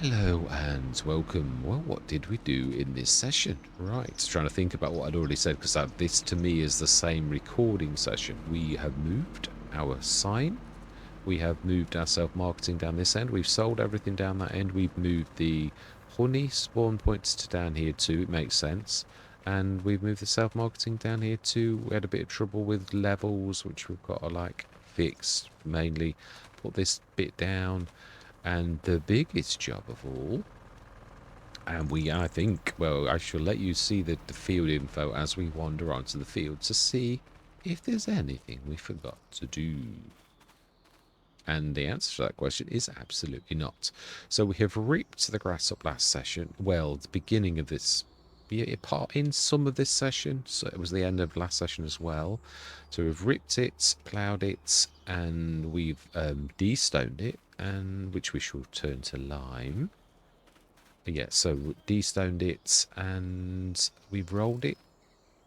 Hello and welcome. Well, what did we do in this session? Right, trying to think about what I'd already said because this to me is the same recording session. We have moved our sign. We have moved our self-marketing down this end. We've sold everything down that end. We've moved the honey spawn points to down here too. It makes sense. And we've moved the self-marketing down here too. We had a bit of trouble with levels, which we've got to like fix mainly. Put this bit down. And the biggest job of all, and I think, well, I shall let you see the field info as we wander onto the field to see if there's anything we forgot to do. And the answer to that question is absolutely not. So we have ripped the grass up last session. Well, the beginning of this, part in some of this session. So it was the end of last session as well. So we've ripped it, ploughed it, and we've de-stoned it, and which we shall turn to lime. Yeah, so de-stoned it, and we've rolled it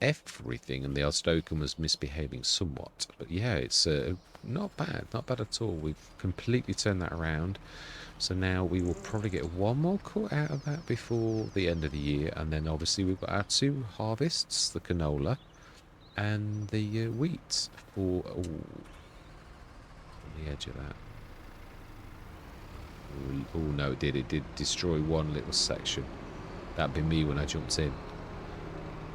everything, and the Arstokan was misbehaving somewhat. But yeah, it's not bad at all. We've completely turned that around. So now we will probably get one more cut out of that before the end of the year, and then obviously we've got our two harvests, the canola and the wheat for on the edge of that. Oh no, it did destroy one little section. That'd be me when I jumped in.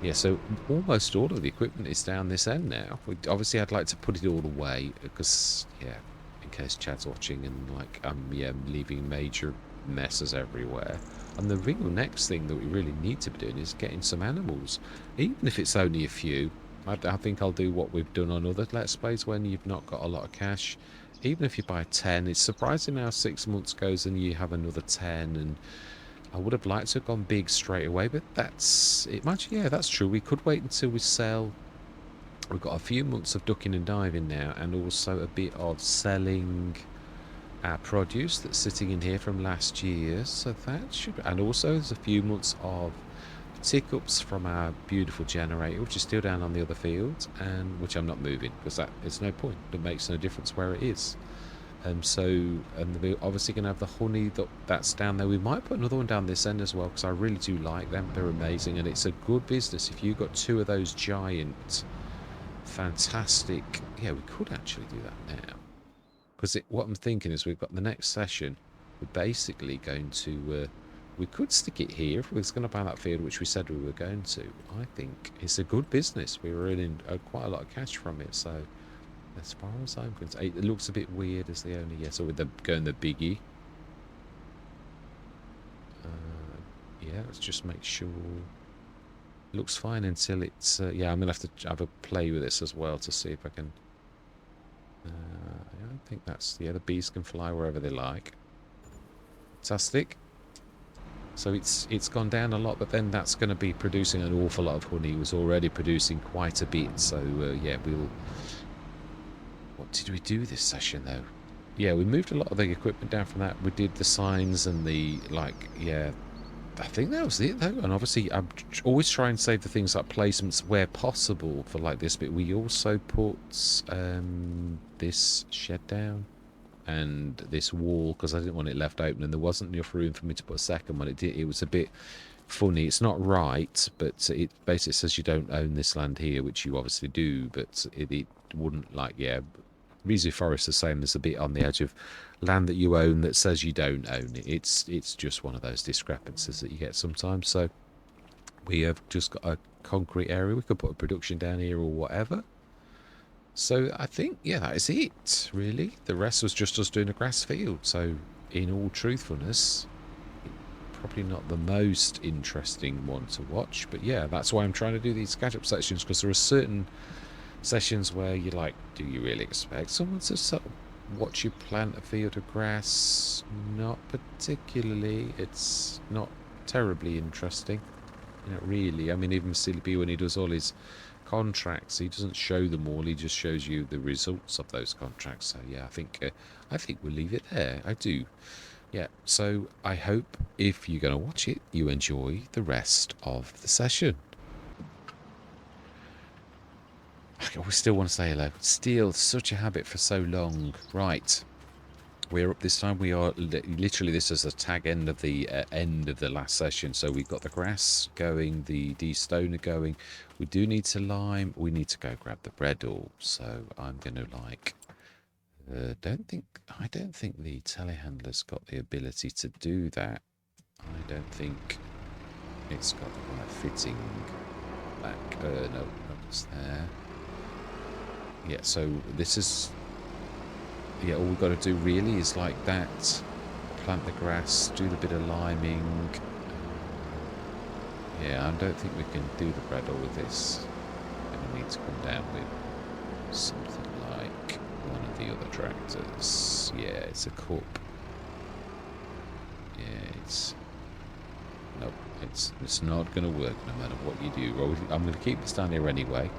Yeah, so almost all of the equipment is down this end now. Obviously, I'd like to put it all away because, yeah, in case Chad's watching and, like, I'm leaving major messes everywhere. And the real next thing that we really need to be doing is getting some animals. Even if it's only a few, I think I'll do what we've done on other Let's Plays when you've not got a lot of cash. Even if you buy 10, it's surprising how 6 months goes and you have another 10 and I would have liked to have gone big straight away, but that's it. Yeah, that's true. We could wait until we sell. We've got a few months of ducking and diving now, and also a bit of selling our produce that's sitting in here from last year. So that should, and also there's a few months of tick ups from our beautiful generator, which is still down on the other field, and which I'm not moving because that it's no point. It makes no difference where it is. And we're obviously going to have the honey that's down there. We might put another one down this end as well because I really do like them. They're amazing, and it's a good business. If you've got two of those giant, fantastic, yeah, we could actually do that now. Because what I'm thinking is we've got the next session. We're basically going to, we could stick it here if we was going to buy that field, which we said we were going to. I think it's a good business. We were earning quite a lot of cash from it, so. As far as I'm concerned, it looks a bit weird as the only. Yeah, so with the going the biggie. Yeah, let's just make sure. It looks fine until it's. Yeah, I'm gonna have to have a play with this as well to see if I can. I think that's. Yeah, the bees can fly wherever they like. Fantastic. So it's gone down a lot, but then that's going to be producing an awful lot of honey. It was already producing quite a bit, so yeah, we'll. What did we do this session though? Yeah, we moved a lot of the equipment down from that. We did the signs and the, like, yeah, I think that was it though. And obviously, I'm always trying to save the things like placements where possible for like this bit. We also put this shed down and this wall because I didn't want it left open, and there wasn't enough room for me to put a second one. It was a bit funny. It's not right, but it basically says you don't own this land here, which you obviously do, but it wouldn't, like, yeah. Rizu Forest is saying there's a bit on the edge of land that you own that says you don't own it. It's just one of those discrepancies that you get sometimes. So we have just got a concrete area. We could put a production down here or whatever. So I think, yeah, that is it, really. The rest was just us doing a grass field. So in all truthfulness, probably not the most interesting one to watch. But yeah, that's why I'm trying to do these catch-up sections, because there are certain sessions where you're like, do you really expect someone to sort of watch you plant a field of grass? Not particularly. It's not terribly interesting. Not really. I mean, even Silly B, when he does all his contracts, he doesn't show them all. He just shows you the results of those contracts. So yeah, I think we'll leave it there. I do. Yeah. So I hope if you're going to watch it, you enjoy the rest of the session. I still want to say hello. Still such a habit for so long. Right. We're up this time. We are literally, this is the tag end of the last session. So we've got the grass going, the de-stoner going. We do need to lime. We need to go grab the bread all. So I'm going to like. I don't think the telehandler's got the ability to do that. I don't think it's got the right fitting back. No, it's there. Yeah. So this is. Yeah, all we've got to do really is like that, plant the grass, do the bit of liming. Yeah, I don't think we can do the bread all with this. We're going to need to come down with something like one of the other tractors. Yeah, it's a cup. Yeah, it's... Nope, it's not going to work no matter what you do. Well, I'm going to keep this down here anyway.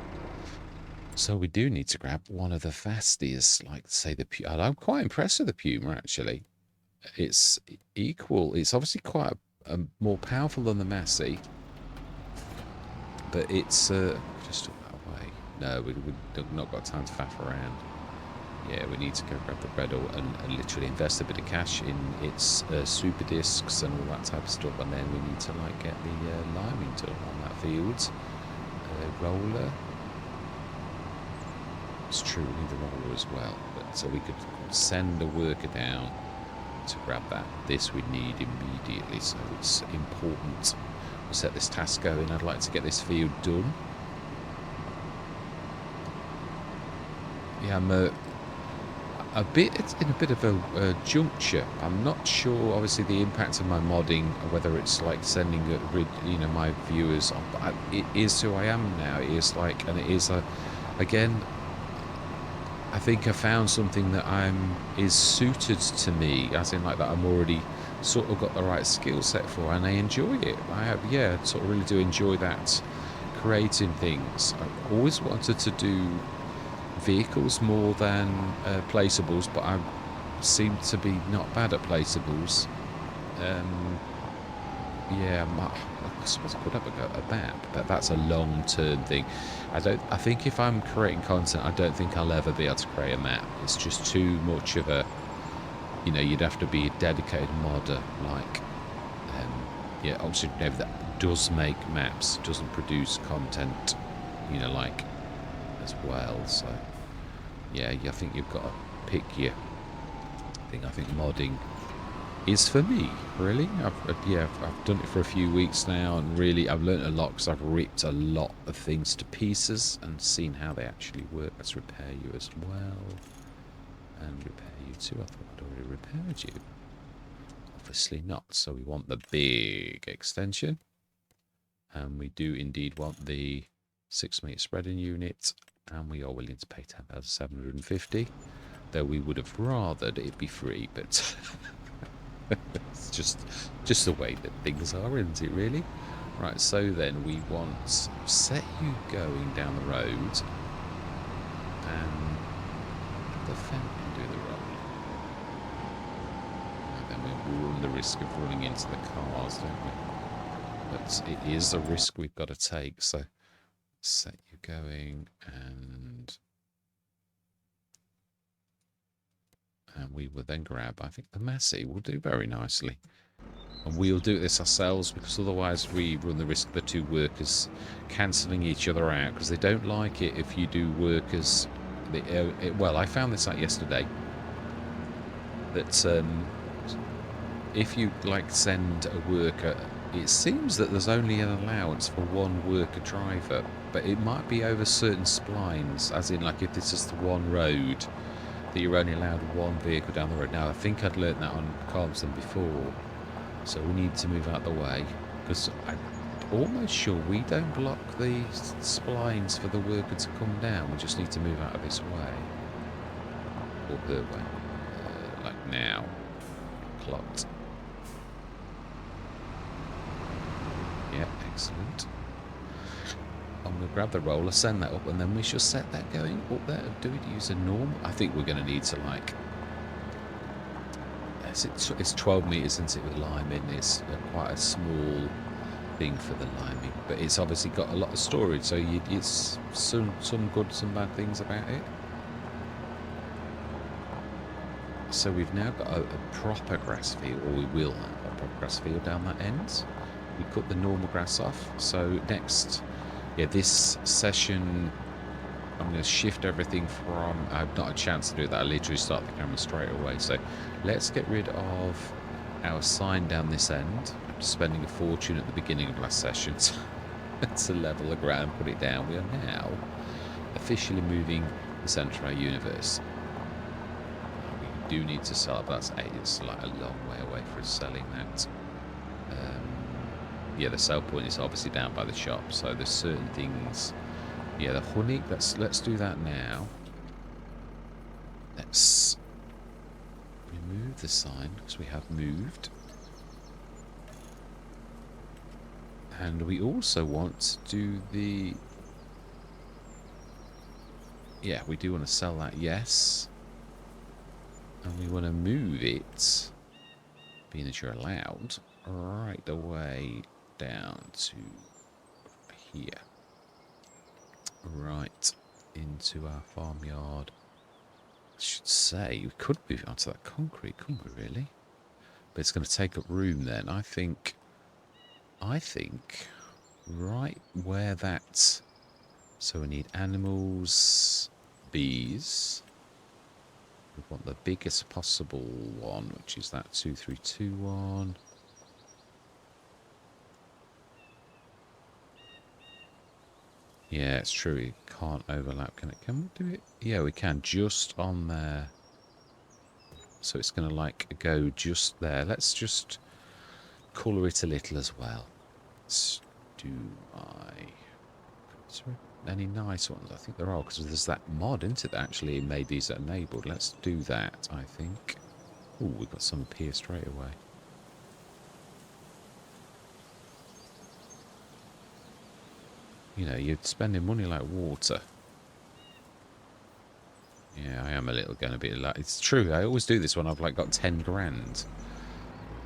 So we do need to grab one of the Fasties, like say the Puma. I'm quite impressed with the Puma actually. It's equal. It's obviously quite more powerful than the Massey, but it's just took that away. No, we've not got time to faff around. Yeah, we need to go grab the bread and literally invest a bit of cash in its super discs and all that type of stuff, and then we need to like get the liming done on that field. Roller. It's true, we need the roller as well, but so we could send a worker down to grab that. This we need immediately, so it's important we set this task going. I'd like to get this field done. Yeah, I'm in a bit of a juncture. I'm not sure, obviously, the impact of my modding, whether it's like sending my viewers on, but it is who I am now. It is like, and it is again. I think I found something that is suited to me, as in like that I'm already sort of got the right skill set for, and I enjoy it. I sort of really do enjoy that, creating things. I always wanted to do vehicles more than placeables, but I seem to be not bad at placeables. I suppose I could have a map, but that's a long-term thing. I think if I'm creating content, I don't think I'll ever be able to create a map. It's just too much of a, you'd have to be a dedicated modder, like, Oxygen Navy that does make maps, doesn't produce content, like, as well. So, yeah, I think you've got to pick your thing. I think modding is for me, really. I've done it for a few weeks now, and really I've learned a lot because I've ripped a lot of things to pieces and seen how they actually work. Let's repair you as well, and repair you too. I thought I'd already repaired you. Obviously not. So we want the big extension, and we do indeed want the 6-metre spreading unit, and we are willing to pay 10,750. Though we would have rathered it be free, but. It's just the way that things are, isn't it, really? Right, so then we want set you going down the road, and the fan can do the road. And then we run the risk of running into the cars, don't we? But it is a risk we've got to take, so set you going, and we will then grab, I think the Massey will do very nicely. And we'll do this ourselves, because otherwise we run the risk of the two workers cancelling each other out, because they don't like it if you do workers. Well, I found this out yesterday, that if you like send a worker, it seems that there's only an allowance for one worker driver, but it might be over certain splines, as in like if this is the one road, that you're only allowed one vehicle down the road. Now, I think I'd learnt that on Carlson before, so we need to move out of the way, because I'm almost sure we don't block the splines for the worker to come down. We just need to move out of his way, or her way, like now. Clocked. Yeah, excellent. I'm going to grab the roller, send that up, and then we shall set that going up there. Do we use a normal? I think we're going to need to, like... It's 12 metres, isn't it, with liming. It's quite a small thing for the liming, but it's obviously got a lot of storage, so it's some good, some bad things about it. So we've now got a proper grass field, or we will have a proper grass field down that end. We cut the normal grass off. So next, yeah, this session, I'm going to shift everything from... I've not a chance to do that. I literally start the camera straight away. So let's get rid of our sign down this end. After spending a fortune at the beginning of last session to level the ground, put it down. We are now officially moving the centre of our universe. We do need to sell, but that's it's like a long way away for us selling that. Yeah, the sell point is obviously down by the shop, so there's certain things. Yeah, the honey, let's do that now. Let's remove the sign, because we have moved. And we also want to do the... Yeah, we do want to sell that, yes. And we want to move it, being that you're allowed, right away down to here. Right into our farmyard. I should say we could move onto that concrete, couldn't we really? But it's going to take up room then. I think right where that... So we need animals, bees. We want the biggest possible one, which is that 2321. Yeah, it's true. It can't overlap, can it? Can we do it? Yeah, we can. Just on there. So it's going to, like, go just there. Let's just colour it a little as well. Let's do Is there any nice ones? I think there are, because there's that mod, isn't it, that actually made these enabled. Let's do that, I think. Oh, we've got some up here straight away. You know, you're spending money like water. Yeah, I am a little going to be like... It's true, I always do this when I've like got 10 grand.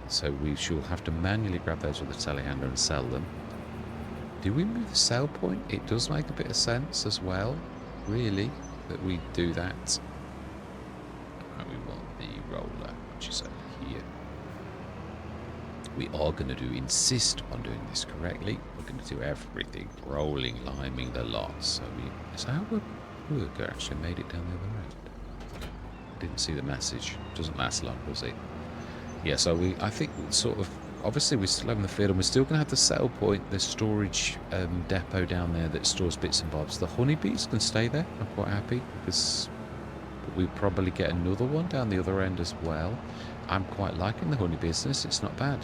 So we shall have to manually grab those with the telehandler and sell them. Do we move the sell point? It does make a bit of sense as well, really, that we do that. Right, we want the roller, which is over here. We are going to insist on doing this correctly. We're going to do everything, rolling, liming the lot. So is our worker actually made it down the other end? Didn't see the message. Doesn't last long, does it? Yeah, so I think sort of, obviously we're still having the field, and we're still going to have the sell point, the storage depot down there that stores bits and bobs. The honeybees can stay there. I'm quite happy, because we probably get another one down the other end as well. I'm quite liking the honey business. It's not bad.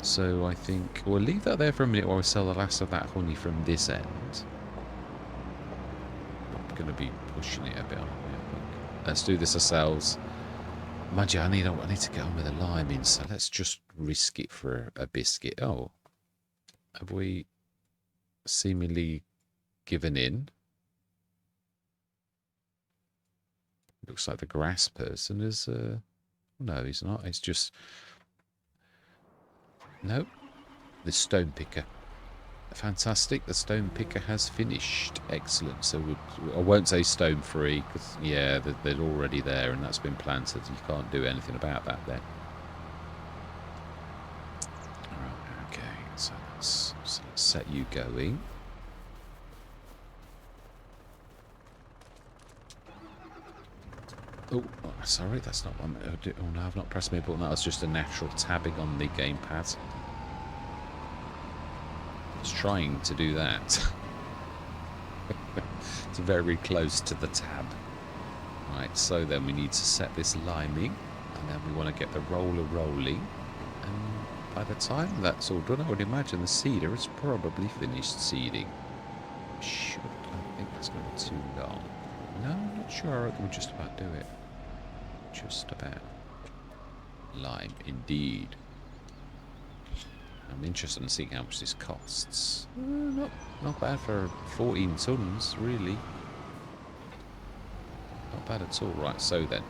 So I think we'll leave that there for a minute while we sell the last of that honey from this end. I'm going to be pushing it a bit, aren't we, I think. Let's do this ourselves. Mind you, I need to get on with the liming, so let's just risk it for a biscuit. Oh, have we seemingly given in? Looks like the grass person is... No, he's not. It's just... No, the stone picker. Fantastic. The stone picker has finished. Excellent. So I won't say stone free, because, yeah, they're already there and that's been planted. You can't do anything about that then. Alright, okay. So let's set you going. Oh, sorry, that's not one. Oh no, I've not pressed my button. That was just a natural tabbing on the gamepad. I was trying to do that. It's very close to the tab. Right, so then we need to set this liming, and then we want to get the roller rolling. And by the time that's all done, I would imagine the seeder has probably finished seeding. I think that's going to be too long. No, I'm not sure. I reckon we'll just about do it. Just about. Lime, indeed. I'm interested in seeing how much this costs. Not bad for 14 tons, really. Not bad at all. Right, so then.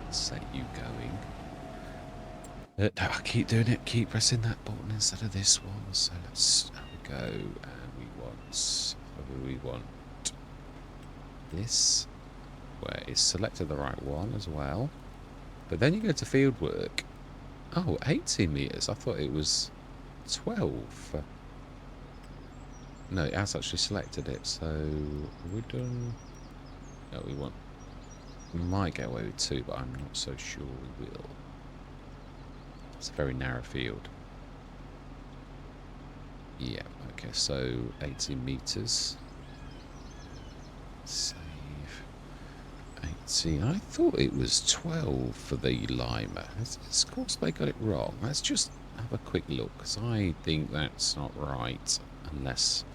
Let's set you going. No, I keep doing it. Keep pressing that button instead of this one. So let's have a go. And we want... What do we want? This. where it's selected the right one as well. But then you go to field work. Oh, 18 meters. I thought it was 12. No, it has actually selected it. So, are we done? No, we want. We might get away with 2, but I'm not so sure we will. It's a very narrow field. Yeah, okay, so 18 meters. Save. 18. I thought it was 12 for the Lima. Of course they got it wrong. Let's just have a quick look, because I think that's not right. Unless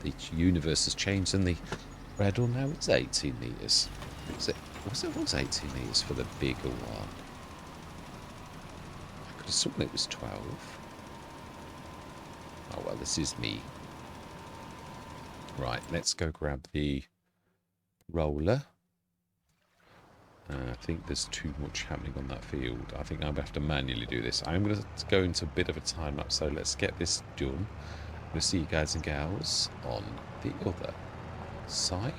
the universe has changed and the Redall now it's 18 meters. Was 18 meters for the bigger one? I could have sworn it was 12. Oh well, this is me. Right, let's go grab the roller. I think there's too much happening on that field. I think I'm going to have to manually do this. I'm going to go into a bit of a time lapse, so let's get this done. We'll see you guys and gals on the other side.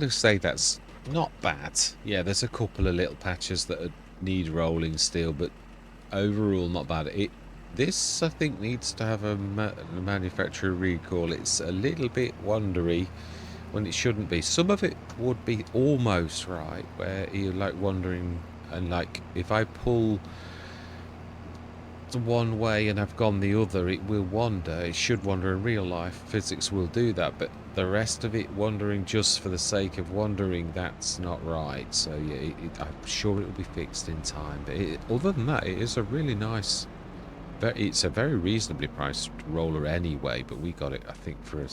going to say that's not bad. Yeah, there's a couple of little patches that need rolling still, but overall not bad. This I think needs to have a manufacturer recall. It's a little bit wondery when it shouldn't be. Some of it would be almost right, where you're like wondering, and like if I pull one way and have gone the other, it will wander. It should wander in real life. Physics will do that, but the rest of it wandering just for the sake of wandering, that's not right. So yeah, I'm sure it will be fixed in time. But other than that, it is a really nice. It's a very reasonably priced roller anyway. But we got it, I think, for a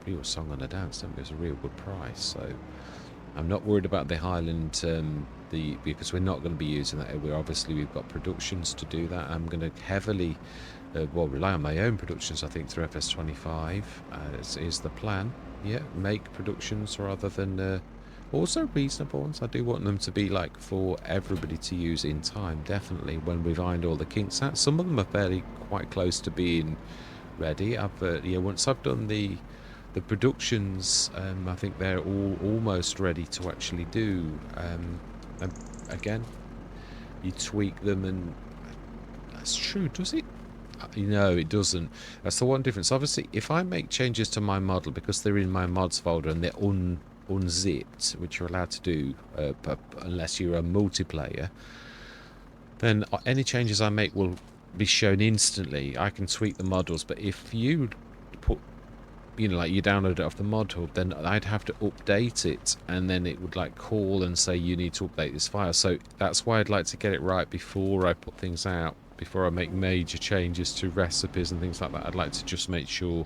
real song and a dance. It was a real good price. So I'm not worried about the Highland. Because we're not going to be using that. We've got productions to do that. I'm going to heavily rely on my own productions, I think, through FS25 is the plan. Yeah, make productions rather than also reasonable ones. I do want them to be like for everybody to use in time, definitely, when we've ironed all the kinks out. Some of them are fairly quite close to being ready. Once I've done the productions, I think they're all almost ready to actually do. And again, you tweak them, and that's true, does it? No, it doesn't. That's the one difference. Obviously, if I make changes to my model, because they're in my mods folder and they're unzipped, which you're allowed to do unless you're a multiplayer, then any changes I make will be shown instantly. I can tweak the models, but if you put, like you download it off the mod hub, then I'd have to update it, and then it would like call and say you need to update this file. So that's why I'd like to get it right before I put things out, before I make major changes to recipes and things like that. I'd like to just make sure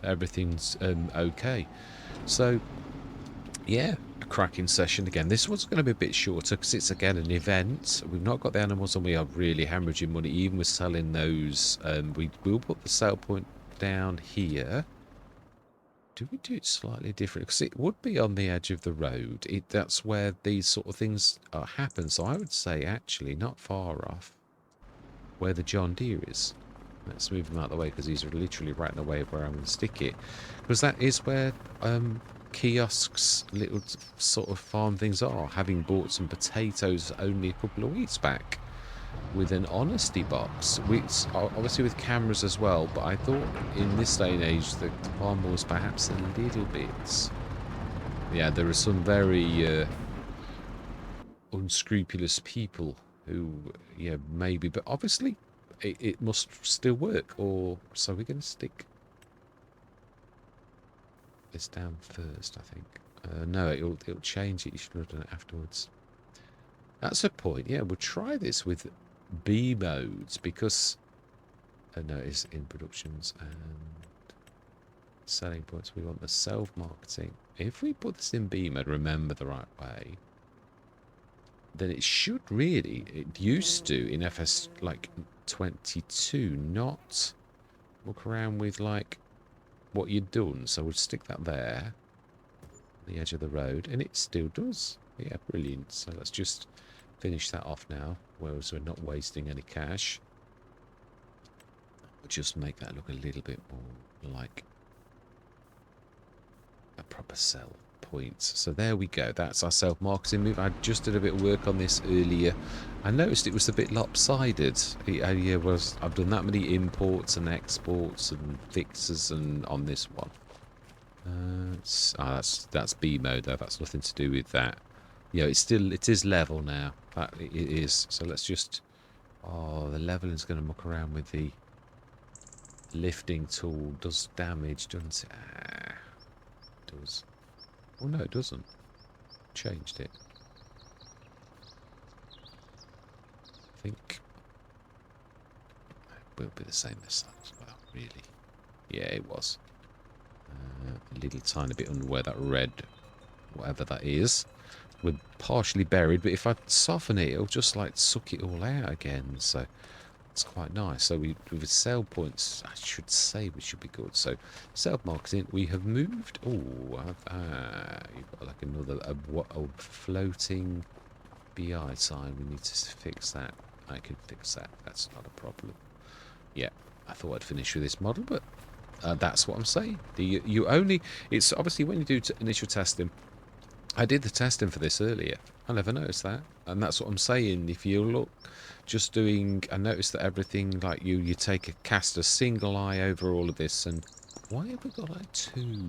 that everything's okay. So yeah, a cracking session again. This one's going to be a bit shorter because it's again an event. We've not got the animals, and we are really hemorrhaging money even with selling those. We will put the sale point down here. Do we do it slightly different? Because it would be on the edge of the road. That's where these sort of things happen. So I would say actually not far off where the John Deere is. Let's move him out of the way because he's literally right in the way of where I'm going to stick it. Because that is where kiosks, little sort of farm things are. Having bought some potatoes only a couple of weeks back with an honesty box, obviously with cameras as well, but I thought in this day and age the farm was perhaps a little bit, yeah, there are some very unscrupulous people who, yeah, maybe, but obviously it must still work. Or so we're going to stick this down first, I think. No, it'll change it. You should have done it afterwards. That's a point. Yeah, we'll try this with B modes because no, it's in productions and selling points. We want the self-marketing. If we put this in B mode, remember the right way, then it should really, it used to in FS like 22 not look around with like what you'd done. So we'll stick that there, the edge of the road, and it still does. Yeah, brilliant. So let's just finish that off now, whereas we're not wasting any cash. We'll just make that look a little bit more like a proper sell point. So there we go. That's our self-marketing move. I just did a bit of work on this earlier. I noticed it was a bit lopsided. I've done that many imports and exports and fixes and on this one. That's B mode though. That's nothing to do with that. Yeah, it is level now. It is. So let's just. Oh, the leveling is going to muck around with the lifting tool. Does damage, doesn't it? It does. Oh no, it doesn't. Changed it. I think it will be the same this time as well. Really. Yeah, it was. A little tiny bit under where that red, whatever that is. We're partially buried, but if I soften it, it'll just like suck it all out again. So it's quite nice. So with sell points, I should say we should be good. So self-marketing, we have moved. Oh, you've got like another a floating BI sign. We need to fix that. I can fix that. That's not a problem. Yeah, I thought I'd finish with this model, but that's what I'm saying. You only, it's obviously when you do initial testing, I did the testing for this earlier. I never noticed that. And that's what I'm saying. If you look, just doing, I noticed that everything, like you cast a single eye over all of this, and why have we got like two?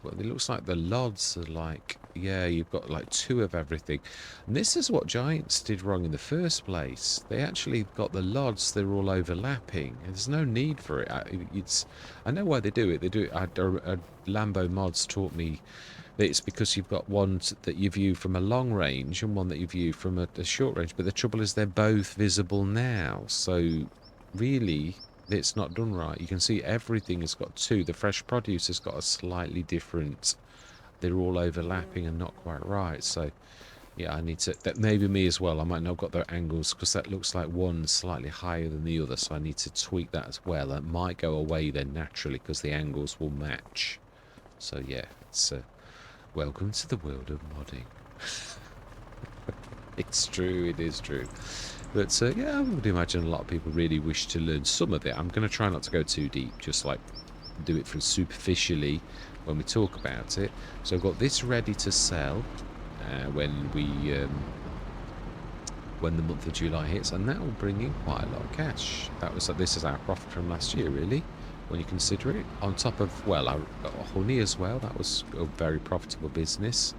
Well, it looks like the LODs are like, yeah, you've got like two of everything. And this is what Giants did wrong in the first place. They actually got the LODs, they're all overlapping. There's no need for it. I know why they do it. They do it. Lambo Mods taught me that it's because you've got one that you view from a long range and one that you view from a short range. But the trouble is they're both visible now. So really, it's not done right. You can see everything has got two. The fresh produce has got a slightly different. They're all overlapping and not quite right. So yeah, I need to. That maybe me as well. I might not have got the angles because that looks like one slightly higher than the other. So I need to tweak that as well. That might go away then naturally because the angles will match. So yeah, it's welcome to the world of modding. It's true. It is true. But yeah, I would imagine a lot of people really wish to learn some of it. I'm going to try not to go too deep, just like do it for superficially when we talk about it. So I've got this ready to sell when the month of July hits, and that will bring in quite a lot of cash. This is our profit from last year, really, when you consider it. On top of, well, I got honey as well. That was a very profitable business.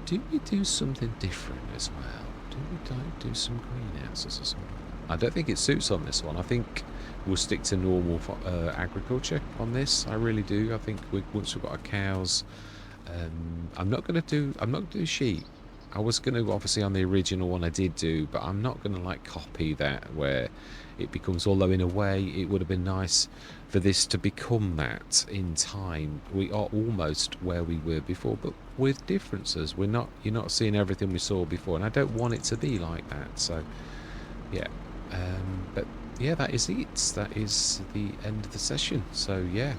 Do we do something different as well? Do we do some greenhouses or something? I don't think it suits on this one. I think we'll stick to normal agriculture on this. I really do. I think once we've got our cows, I'm not going to do sheep. I was going to, obviously, on the original one I did do, but I'm not going to like copy that where it becomes, although in a way it would have been nice for this to become that in time. We are almost where we were before, but with differences. You're not seeing everything we saw before, and I don't want it to be like that. So yeah, but yeah, that is it. That is the end of the session. So yeah,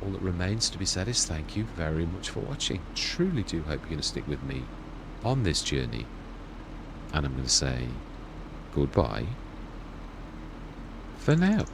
all that remains to be said is thank you very much for watching. Truly do hope you're going to stick with me on this journey, and I'm going to say goodbye for now.